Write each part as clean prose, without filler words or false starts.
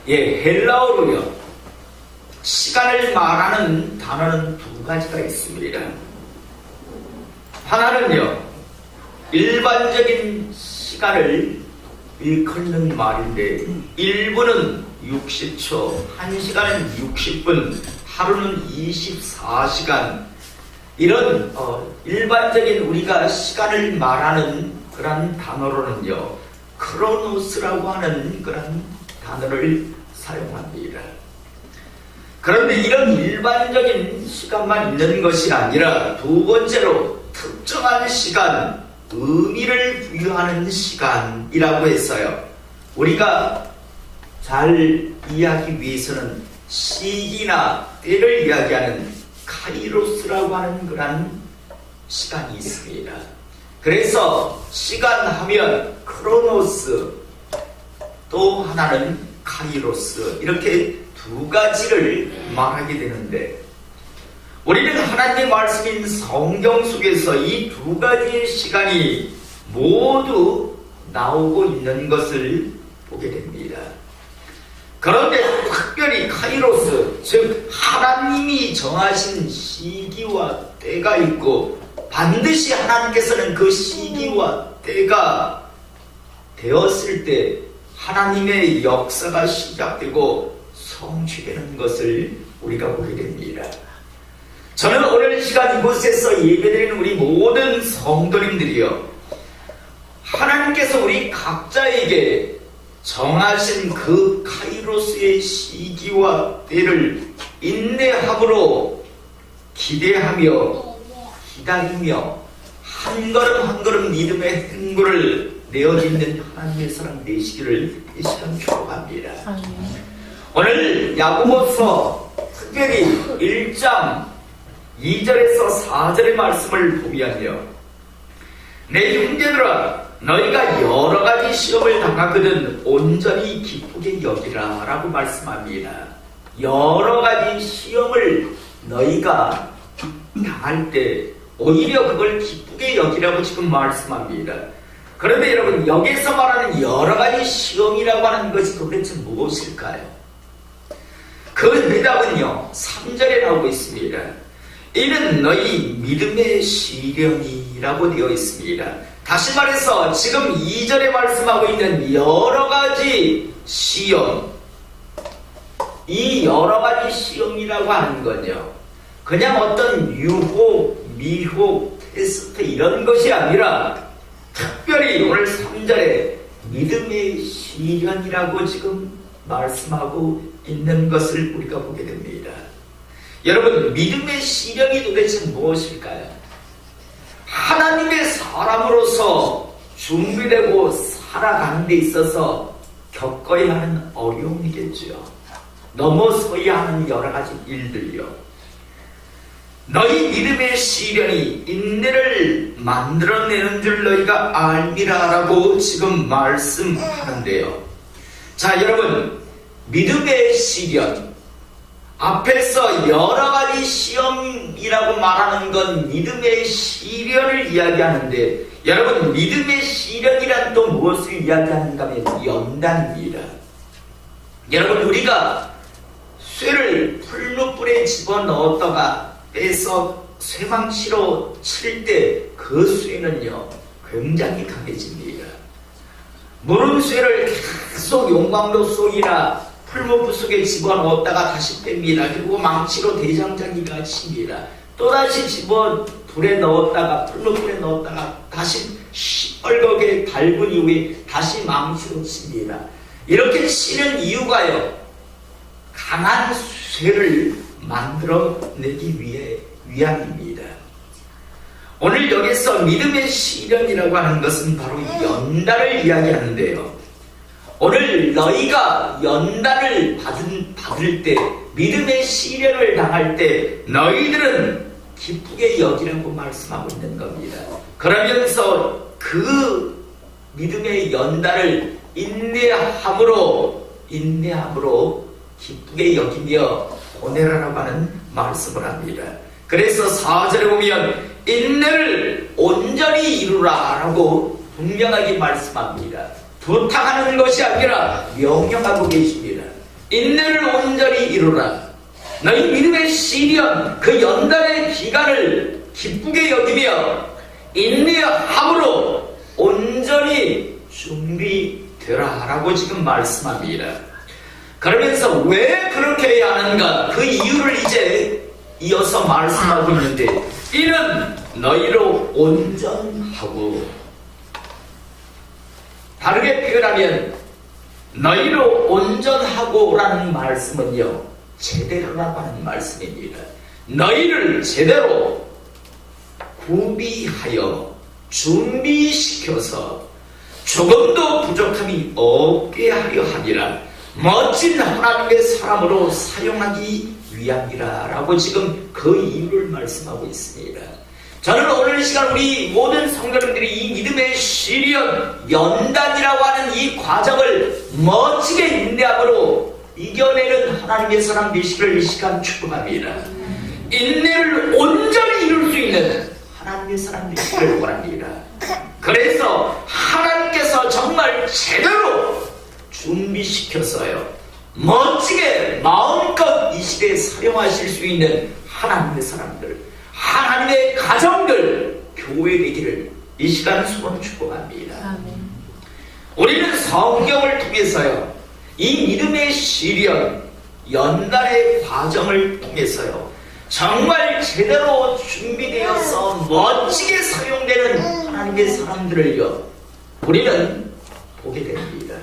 예, 헬라어로요, 시간을 말하는 단어는 두 가지가 있습니다. 하나는요, 일반적인 시간을 일컫는 말인데, 1분은 60초, 1시간은 60분, 하루는 24시간, 이런 일반적인 우리가 시간을 말하는 그런 단어로는요, 크로노스라고 하는 그런 단어를 사용합니다. 그런데 이런 일반적인 시간만 있는 것이 아니라 두 번째로 특정한 시간, 의미를 부여하는 시간이라고 했어요. 우리가 잘 이해하기 위해서는 시기나 때를 이야기하는 카이로스라고 하는 그런 시간이 있습니다. 그래서 시간 하면 크로노스, 또 하나는 카이로스, 이렇게 두 가지를 말하게 되는데, 우리는 하나님의 말씀인 성경 속에서 이 두 가지의 시간이 모두 나오고 있는 것을 보게 됩니다. 그런데 특별히 카이로스, 즉 하나님이 정하신 시기와 때가 있고, 반드시 하나님께서는 그 시기와 때가 되었을 때 하나님의 역사가 시작되고 성취되는 것을 우리가 보게 됩니다. 저는 오늘 시간 이곳에서 예배드리는 우리 모든 성도님들이요, 하나님께서 우리 각자에게 정하신 그 카이로스의 시기와 때를 인내함으로 기대하며 기다리며 한 걸음 한 걸음 믿음의 행보를 내어짓는 하나님의 사랑 되시기를 이 시간 축복합니다. 오늘 야고보서 특별히 1장 2절에서 4절의 말씀을 보면요, 내 형제들아, 너희가 여러 가지 시험을 당하거든 온전히 기쁘게 여기라 라고 말씀합니다. 여러 가지 시험을 너희가 당할 때 오히려 그걸 기쁘게 여기라고 지금 말씀합니다. 그런데 여러분, 여기서 말하는 여러 가지 시험이라고 하는 것이 도대체 무엇일까요? 그 대답은요, 3절에 나오고 있습니다. 이는 너희 믿음의 시련이라고 되어 있습니다. 다시 말해서 지금 2절에 말씀하고 있는 여러 가지 시험, 이 여러 가지 시험이라고 하는 건요, 그냥 어떤 유혹, 미혹, 테스트 이런 것이 아니라 특별히 오늘 3절에 믿음의 시련이라고 지금 말씀하고 있는 것을 우리가 보게 됩니다. 여러분, 믿음의 시련이 도대체 무엇일까요? 하나님의 사람으로서 준비되고 살아가는 데 있어서 겪어야 하는 어려움이겠죠. 넘어서야 하는 여러 가지 일들이요. 너희 믿음의 시련이 인내를 만들어내는 줄 너희가 알미라 라고 지금 말씀하는데요. 자, 여러분, 믿음의 시련, 앞에서 여러 가지 시험이라고 말하는 건 믿음의 시련을 이야기하는데, 여러분, 믿음의 시련이란 또 무엇을 이야기하는가 하면 연단입니다. 여러분, 우리가 쇠를 풀무불에 집어넣었다가 빼서 쇠망치로 칠 때 그 쇠는요, 굉장히 강해집니다. 물은 쇠를 계속 용광로 속이나 풀무불 속에 집어넣었다가 다시 뺍니다. 그리고 망치로 대장장이가 칩니다. 또다시 불에 넣었다가 풀무불에 넣었다가 다시 시뻘겋게 밟은 이후에 다시 망치로 칩니다. 이렇게 치는 이유가요, 강한 쇠를 만들어내기 위함입니다. 오늘 여기서 믿음의 시련이라고 하는 것은 바로 연단을 이야기하는데요, 오늘 너희가 연단을 받을 때, 믿음의 시련을 당할 때 너희들은 기쁘게 여기라고 말씀하고 있는 겁니다. 그러면서 그 믿음의 연단을 인내함으로 기쁘게 여기며 보내라라고 하는 말씀을 합니다. 그래서 4절에 보면 인내를 온전히 이루라 라고 분명하게 말씀합니다. 부탁하는 것이 아니라 명령하고 계십니다. 인내를 온전히 이루라. 너희 믿음의 시련, 그 연단의 기간을 기쁘게 여기며 인내함으로 온전히 준비되라 라고 지금 말씀합니다. 그러면서 왜 그렇게 해야 하는가, 그 이유를 이제 이어서 말씀하고 있는데, 이는 너희로 온전하고, 다르게 표현하면 너희로 온전하고 라는 말씀은요, 제대로라고 하는 말씀입니다. 너희를 제대로 구비하여 준비시켜서 조금도 부족함이 없게 하려 하니라. 멋진 하나님의 사람으로 사용하기 위함이라 라고 지금 그 이유를 말씀하고 있습니다. 저는 오늘 시간 우리 모든 성도님들이 이 믿음의 시련, 연단이라고 하는 이 과정을 멋지게 인내함으로 이겨내는 하나님의 사람 되시기를 이 시간 축복합니다. 인내를 온전히 이룰 수 있는 하나님의 사람 되시기를 원합니다. 그래서 하나님께서 정말 제대로 준비시켜서요, 멋지게 마음껏 이 시대에 사용하실 수 있는 하나님의 사람들, 하나님의 가정들, 교회 되기를 이 시간 소원 축복합니다. 아멘. 우리는 성경을 통해서요, 이 믿음의 시련, 연단의 과정을 통해서요, 정말 제대로 준비되어서 멋지게 사용되는 하나님의 사람들을요, 우리는 보게 됩니다.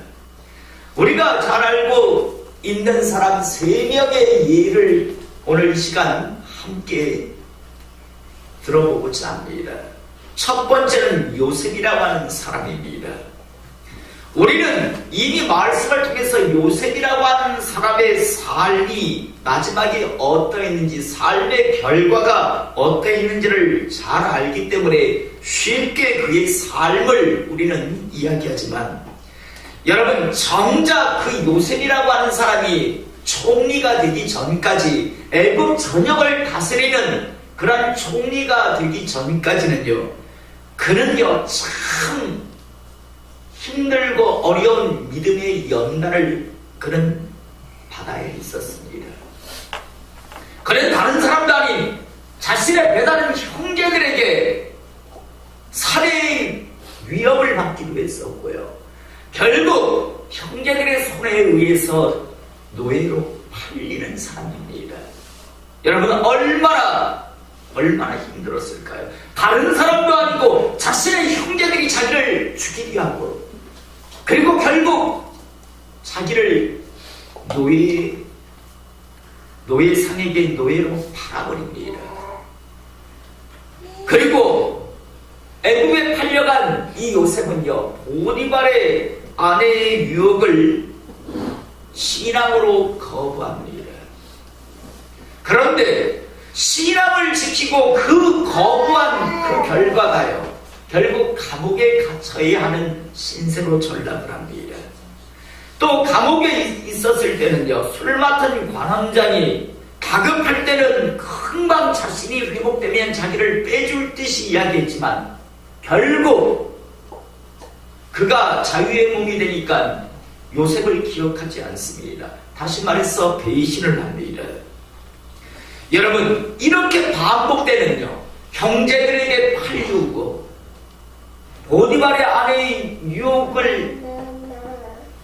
우리가 잘 알고 있는 사람 3명의 예를 오늘 이 시간 함께 들어보고자 합니다. 첫 번째는 요셉이라고 하는 사람입니다. 우리는 이미 말씀을 통해서 요셉이라고 하는 사람의 삶이 마지막에 어떠했는지, 삶의 결과가 어떠했는지를 잘 알기 때문에 쉽게 그의 삶을 우리는 이야기하지만, 여러분, 정작 그 요셉이라고 하는 사람이 총리가 되기 전까지, 애굽 전역을 다스리는 그런 총리가 되기 전까지는요, 그는요 참 힘들고 어려운 믿음의 연단을 그는 받아야 있었습니다. 그는 다른 사람도 아닌 자신의 배다른 형제들에게 살해의 위협을 받기도 했었고요, 결국 형제들의 손에 의해서 노예로 팔리는 사람입니다. 여러분, 얼마나 힘들었을까요? 다른 사람도 아니고 자신의 형제들이 자기를 죽이게 하고, 그리고 결국 자기를 노예상에게 노예로 팔아버립니다. 그리고 애굽에 팔려간 이 요셉은요, 보디발의 아내의 유혹을 신앙으로 거부합니다. 그런데 신앙을 지키고 그 거부한 그 결과가요, 결국 감옥에 갇혀야 하는 신세로 전락을 합니다. 또 감옥에 있었을 때는요, 술 맡은 관원장이 다급할 때는 금방 자신이 회복되면 자기를 빼줄 듯이 이야기했지만, 결국 그가 자유의 몸이 되니까 요셉을 기억하지 않습니다. 다시 말해서 배신을 합니다. 여러분, 이렇게 반복되는요, 형제들에게 팔리고 보디발의 아내의 유혹을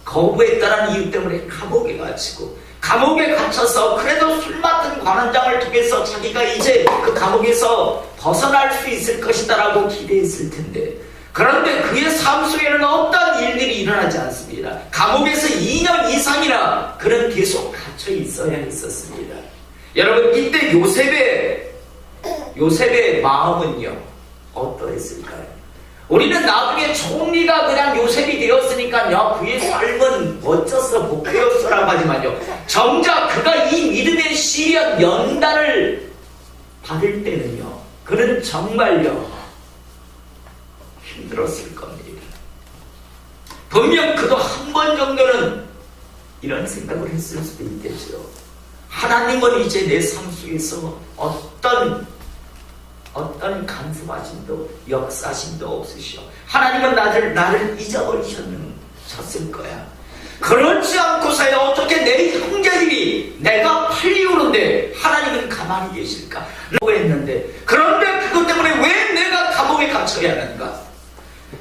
거부했다는 이유 때문에 감옥에 갇히고, 감옥에 갇혀서 그래도 술 맡은 관원장을 통해서 자기가 이제 그 감옥에서 벗어날 수 있을 것이다라고 기대했을 텐데, 그런데 그의 삶 속에는 어떤 일들이 일어나지 않습니다. 감옥에서 2년 이상이나 그는 계속 갇혀 있어야 했었습니다. 여러분, 이때 요셉의 마음은요 어떠했을까요? 우리는 나중에 총리가 그냥 요셉이 되었으니까요, 그의 삶은 멋졌어, 복되었어라고 하지만요, 정작 그가 이 믿음의 시련, 연단을 받을 때는요, 그는 정말요 힘들었을 겁니다. 분명 그도 한 번 정도는 이런 생각을 했을 수도 있겠죠. 하나님은 이제 내 삶 속에서 어떤 간섭하심도 역사심도 없으시오. 하나님은 나를 잊어버리셨는 쳤을 거야. 그렇지 않고서야 어떻게 내 형제들이 내가 팔리우는데 하나님은 가만히 계실까? 라고 했는데, 그런데 그것 때문에 왜 내가 감옥에 갇혀야 하는가?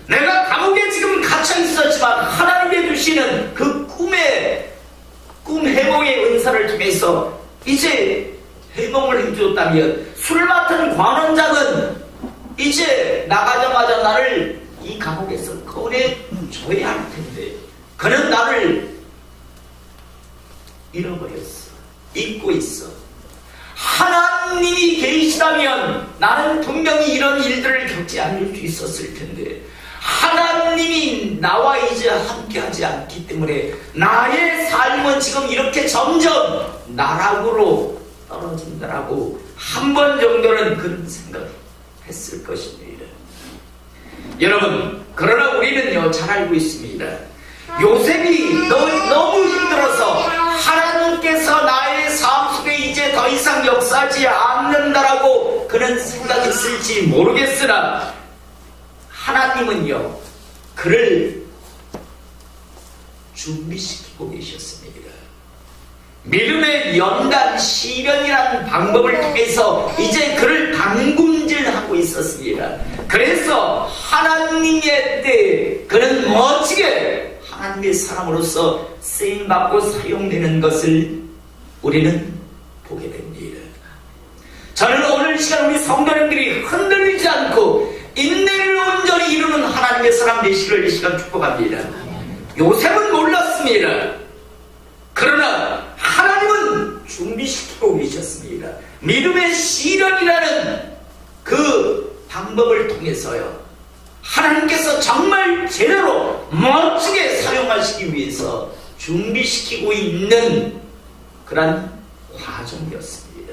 내가 감옥에 지금 갇혀 있었지만 하나님이 주시는 그 꿈 해몽의 은사를 통해서 이제 해몽을 해주었다면, 술 맡은 관원장은 이제 나가자마자 나를 이 감옥에서 꺼내줘야 할 텐데, 그는 나를 잃어버렸어. 잊고 있어. 하나님이 계시다면 나는 분명히 이런 일들을 겪지 않을 수 있었을 텐데, 하나님이 나와 이제 함께하지 않기 때문에 나의 삶은 지금 이렇게 점점 나락으로 떨어진다라고 한 번 정도는 그런 생각했을 것입니다. 여러분, 그러나 우리는요 잘 알고 있습니다. 요셉이 너무 힘들어서 하나님께서 나의 삶 속에 이제 더 이상 역사하지 않는다라고 그는 생각했을지 모르겠으나, 하나님은요 그를 준비시키고 계셨습니다. 믿음의 연단 시련이라는 방법을 통해서 이제 그를 담금질하고 있었습니다. 그래서 하나님의 때에 그는 멋지게 하나님의 사람으로서 쓰임받고 사용되는 것을 우리는 보게 됩니다. 저는 오늘 시간 우리 성도님들이 흔들리지 않고 인내를 온전히 이루는 하나님의 사람 되시기를 이 시간 축복합니다. 요셉은 몰랐습니다. 그러나 하나님은 준비시키고 계셨습니다. 믿음의 시련이라는 그 방법을 통해서요, 하나님께서 정말 제대로 멋지게 사용하시기 위해서 준비시키고 있는 그런 과정이었습니다.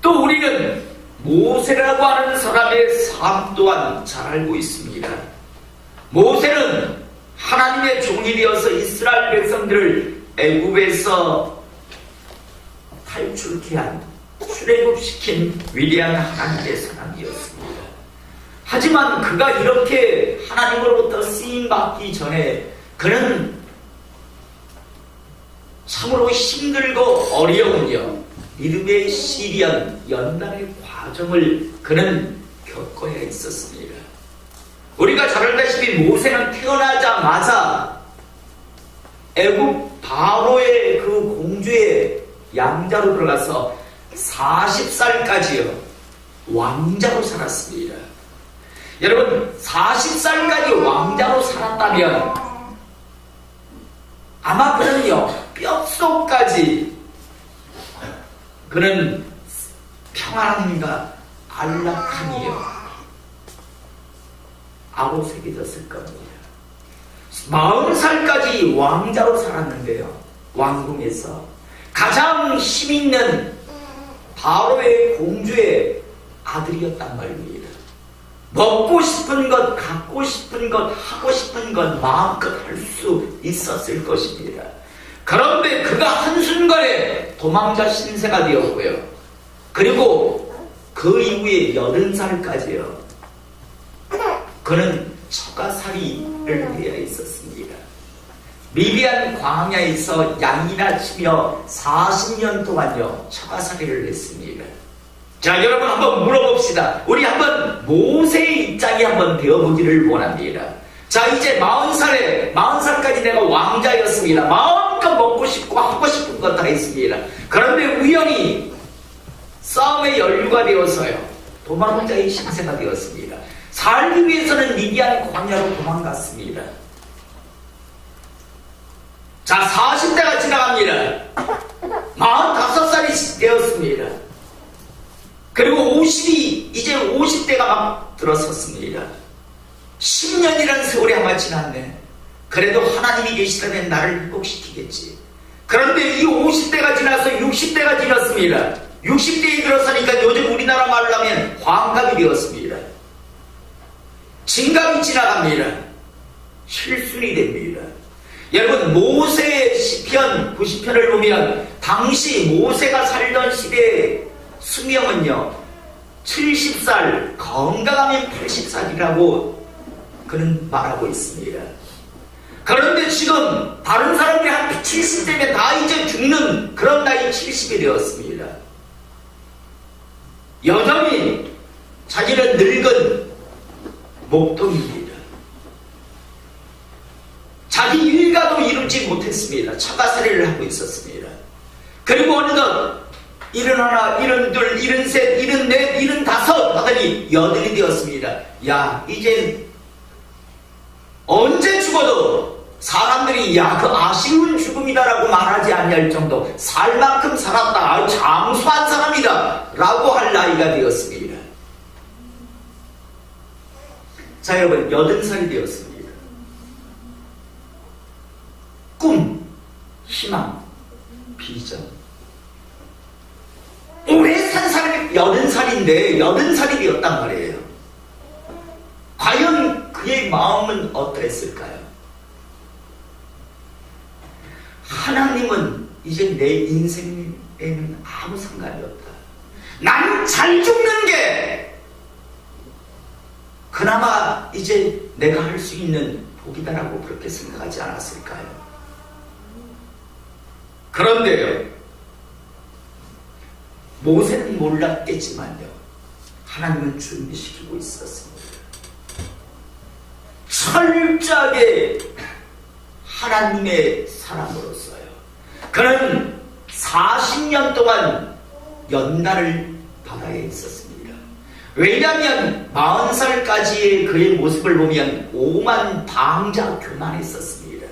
또 우리는 모세라고 하는 사람의 삶 또한 잘 알고 있습니다. 모세는 하나님의 종이 되어서 이스라엘 백성들을 애굽에서 탈출케 한, 출애굽시킨 위대한 하나님의 사람이었습니다. 하지만 그가 이렇게 하나님으로부터 쓰임받기 전에 그는 참으로 힘들고 어려운요 믿음의 시련, 연단의 과정을 그는 겪어야 했었습니다. 우리가 잘 알다시피 모세는 태어나자마자 애굽 바로의 그 공주의 양자로 들어가서 40살까지요 왕자로 살았습니다. 여러분, 40살까지 왕자로 살았다면 아마 그는요 뼛속까지 그는 평안함과 안락함이요 아로새겨졌을 겁니다. 40살까지 왕자로 살았는데요, 왕궁에서 가장 힘있는 바로의 공주의 아들이었단 말입니다. 먹고 싶은 것, 갖고 싶은 것, 하고 싶은 것 마음껏 할 수 있었을 것입니다. 그런데 그가 한순간에 도망자 신세가 되었고요, 그리고 그 이후에 80살까지요 그는 처가살이를 해야 있었습니다. 미비한 광야에서 양이나 치며 40년 동안요 처가살이를 했습니다. 자, 여러분 한번 물어봅시다. 우리 한번 모세의 입장이 한번 되어보기를 원합니다. 자, 이제 40살까지 내가 왕자였습니다. 마음껏 먹고 싶고 하고 싶은 것 다 했습니다. 그런데 우연히 싸움의 연류가 되어서요 도망자의 신세가 되었습니다. 살기 위해서는 미디안 광야로 도망갔습니다. 자, 40대가 지나갑니다. 45살이 되었습니다. 그리고 이제 50대가 막 들어섰습니다. 10년이라는 세월이 아마 지났네. 그래도 하나님이 계시다면 나를 회복시키겠지. 그런데 이 50대가 지나서 60대가 지났습니다. 60대에 들어서니까 요즘 우리나라 말로 하면 환갑이 되었습니다. 진갑이 지나갑니다. 실순이 됩니다. 여러분, 모세의 시편 90편을 보면 당시 모세가 살던 시대의 수명은요 70살, 건강하면 80살이라고 그는 말하고 있습니다. 그런데 지금 다른 사람들이 한 70대면 다 이제 죽는 그런 나이 70이 되었습니다. 여전히 자기는 늙은 목동입니다. 자기 일가도 이루지 못했습니다. 처가살이를 하고 있었습니다. 그리고 어느덧 71, 72, 73, 74, 75 하더니 8이 되었습니다. 야, 이제 언제 죽어도 사람들이 야, 그 아쉬운 죽음이다라고 말하지 아니할 정도, 살 만큼 살았다, 아유, 장수한 사람이다 라고 할 나이가 되었습니다. 자, 여러분, 80살이 되었습니다. 꿈, 희망, 비전. 오래 산 사람이 80살인데 80살이 되었단 말이에요. 과연 그의 마음은 어떠했을까요? 하나님은 이제 내 인생에는 아무 상관이 없다. 난 잘 죽는 게 그나마 이제 내가 할 수 있는 복이다라고 그렇게 생각하지 않았을까요? 그런데요, 모세는 몰랐겠지만요, 하나님은 준비시키고 있었습니다. 철저하게 하나님의 사람으로서요, 그는 40년 동안 연단을 받아야 했었습니다. 왜냐하면 40살까지의 그의 모습을 보면 오만 방자 교만했었습니다.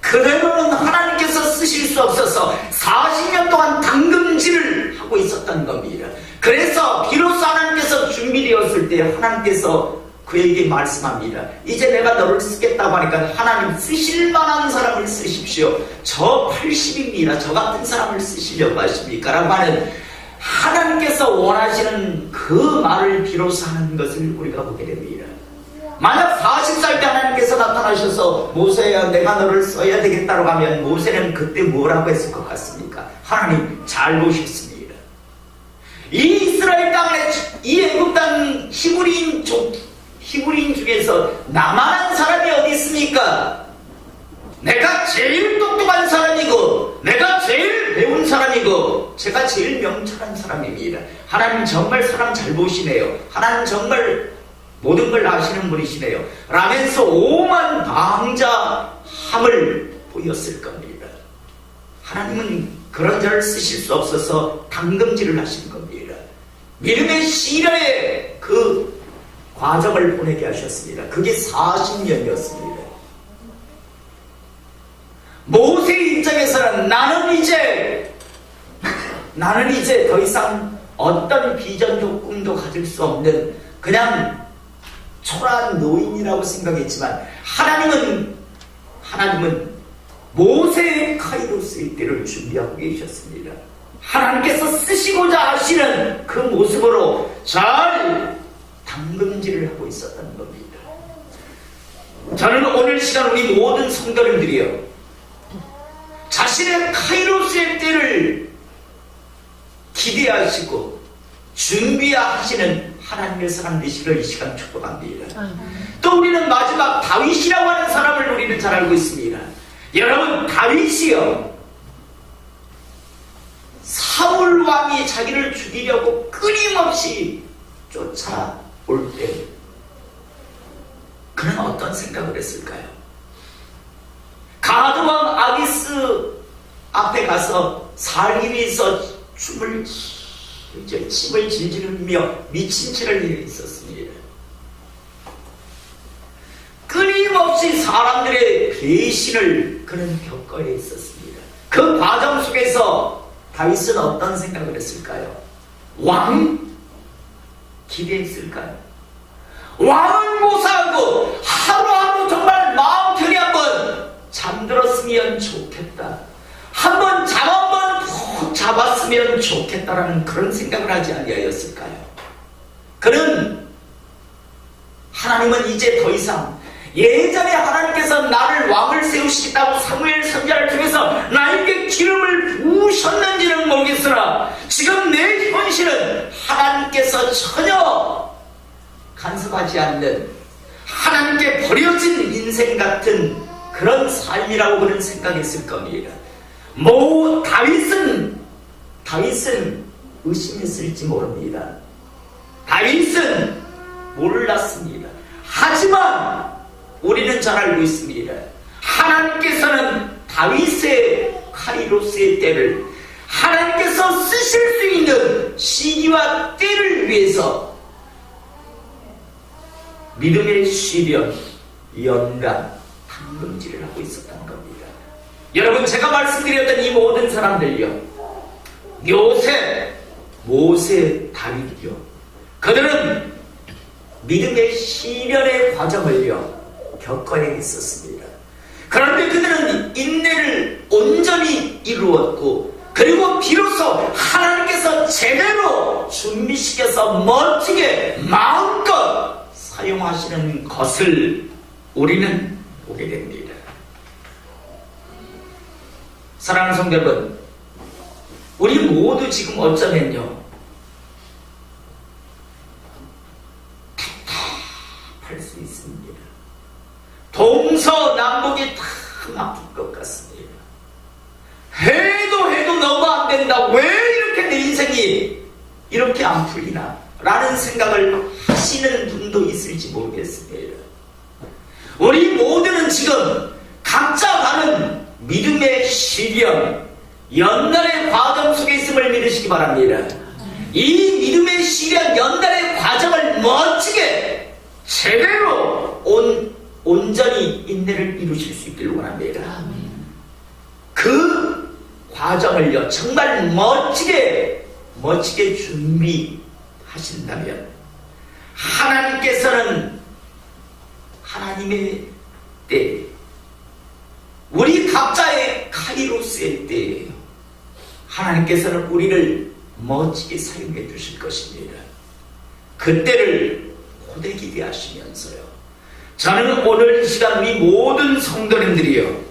그대로는 하나님께서 쓰실 수 없어서 40년 동안 당금질을 하고 있었던 겁니다. 그래서 비로소 하나님께서 준비되었을 때 하나님께서 그에게 말씀합니다. 이제 내가 너를 쓰겠다고 하니까 하나님 쓰실 만한 사람을 쓰십시오. 저 80입니다. 저 같은 사람을 쓰시려고 하십니까? 라고 하는 하나님께서 원하시는 그 말을 비로소 하는 것을 우리가 보게 됩니다. 만약 40살 때 하나님께서 나타나셔서 모세야 내가 너를 써야 되겠다고 하면 모세는 그때 뭐라고 했을 것 같습니까? 하나님 잘 보셨습니다. 이 이스라엘 땅에 이 애굽 땅 히브리인 중에서 나만한 사람이 어디 있습니까? 내가 제일 똑똑한 사람이고 내가 제일 배운 사람이고 제가 제일 명철한 사람입니다. 하나님 정말 사람 잘 보시네요. 하나님 정말 모든 걸 아시는 분이시네요 라면서 오만 방자함을 보였을 겁니다. 하나님은 그런 자를 쓰실 수 없어서 당금질을 하신 겁니다. 믿음의 시련의 그 과정을 보내게 하셨습니다. 그게 40년이었습니다. 모세의 입장에서는 나는 이제 더 이상 어떤 비전도 꿈도 가질 수 없는 그냥 초라한 노인이라고 생각했지만 하나님은 모세의 카이로스의 때를 준비하고 계셨습니다. 하나님께서 쓰시고자 하시는 그 모습으로 잘 당금질을 하고 있었던 겁니다. 저는 오늘 시간 우리 모든 성도님들이요, 자신의 카이로스의 때를 기대하시고 준비하시는 하나님의 사람 되시기를 이 시간 축복합니다. 또 우리는 마지막 다윗이라고 하는 사람을 우리는 잘 알고 있습니다. 여러분, 다윗이요, 사울 왕이 자기를 죽이려고 끊임없이 쫓아올 때 그는 어떤 생각을 했을까요? 가드 왕 아기스 앞에 가서 살림에서 침을 질질 흘리며 미친 채를 해 있었습니다. 끊임없이 사람들의 배신을 그는 겪어야 했었습니다. 그 과정 속에서 다윗은 어떤 생각을 했을까요? 왕? 기대했을까요? 왕을 모사하고 하루하루 정말 마음 편히 한번 잠들었으면 좋겠다, 한번 잠 한번 푹 잡았으면 좋겠다라는 그런 생각을 하지 아니하였을까요? 그는 하나님은 이제 더 이상 예전에 하나님께서 나를 왕을 세우시겠다고 사무엘 선지자를 통해서 나에게 기름을 부으셨는지는 모르겠으나 지금 내 현실은 하나님께서 전혀 간섭하지 않는 하나님께 버려진 인생 같은 그런 삶이라고 그는 생각했을 겁니다. 다윗은 의심했을지 모릅니다. 다윗은 몰랐습니다. 하지만 우리는 잘 알고 있습니다. 하나님께서는 다윗의 카이로스의 때를, 하나님께서 쓰실 수 있는 시기와 때를 위해서 믿음의 시련, 연간, 당금질을 하고 있었던 겁니다. 여러분, 제가 말씀드렸던 이 모든 사람들요, 요셉, 모세, 다윗이요, 그들은 믿음의 시련의 과정을요 겪어야 했었습니다. 그런데 그들은 인내를 온전히 이루었고, 그리고 비로소 하나님께서 제대로 준비시켜서 멋지게 마음껏 사용하시는 것을 우리는 보게 됩니다. 사랑하는 성도 여러분, 우리 모두 지금 어쩌면요 답답할 수 있습니다. 동서남북이 다 막힐 것 같습니다. 해도 너무 안 된다. 왜 이렇게 내 인생이 이렇게 안 풀리나? 라는 생각을 하시는 분도 있을지 모르겠습니다. 우리 모두는 지금 각자 다른 믿음의 시련, 연단의 과정 속에 있음을 믿으시기 바랍니다. 이 믿음의 시련, 연단의 과정을 멋지게 제대로 온전히 인내를 이루실 수 있기를 원합니다. 그 과정을요 정말 멋지게 준비하신다면 하나님께서는 하나님의 때, 우리 각자의 카이로스의 때예요. 하나님께서는 우리를 멋지게 사용해 주실 것입니다. 그때를 고대 기대하시면서요, 저는 오늘 이 시간 우리 모든 성도님들이요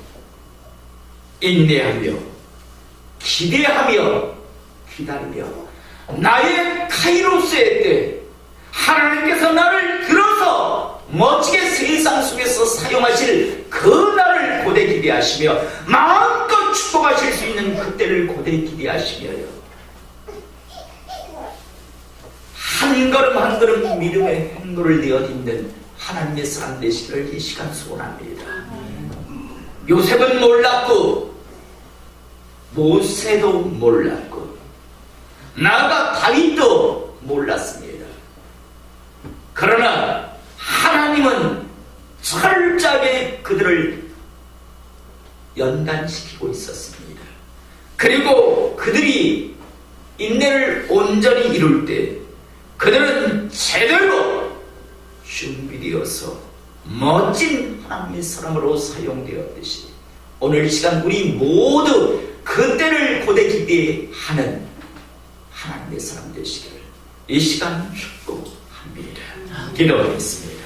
인내하며 기대하며 기다리며 나의 카이로스의 때 하나님께서 나를 들어서 멋지게 세상 속에서 사용하실 그 날을 고대 기대하시며 마음껏 축복하실 수 있는 그때를 고대 기대하시며요, 한 걸음 한 걸음 믿음의 행로를 내어딛는 하나님의 사람 되시기를 이 시간 소원합니다. 요셉은 몰랐고 모세도 몰랐고 나아가 다윗도 몰랐습니다. 그러나 하나님은 철저하게 그들을 연단시키고 있었습니다. 그리고 그들이 인내를 온전히 이룰 때 그들은 제대로 준비되어서 멋진 하나님의 사람으로 사용되었듯이 오늘 이 시간 우리 모두 그때를 고대 기대하는 하나님의 사람 되시기를 이 시간 축복합니다. 기도하겠습니다.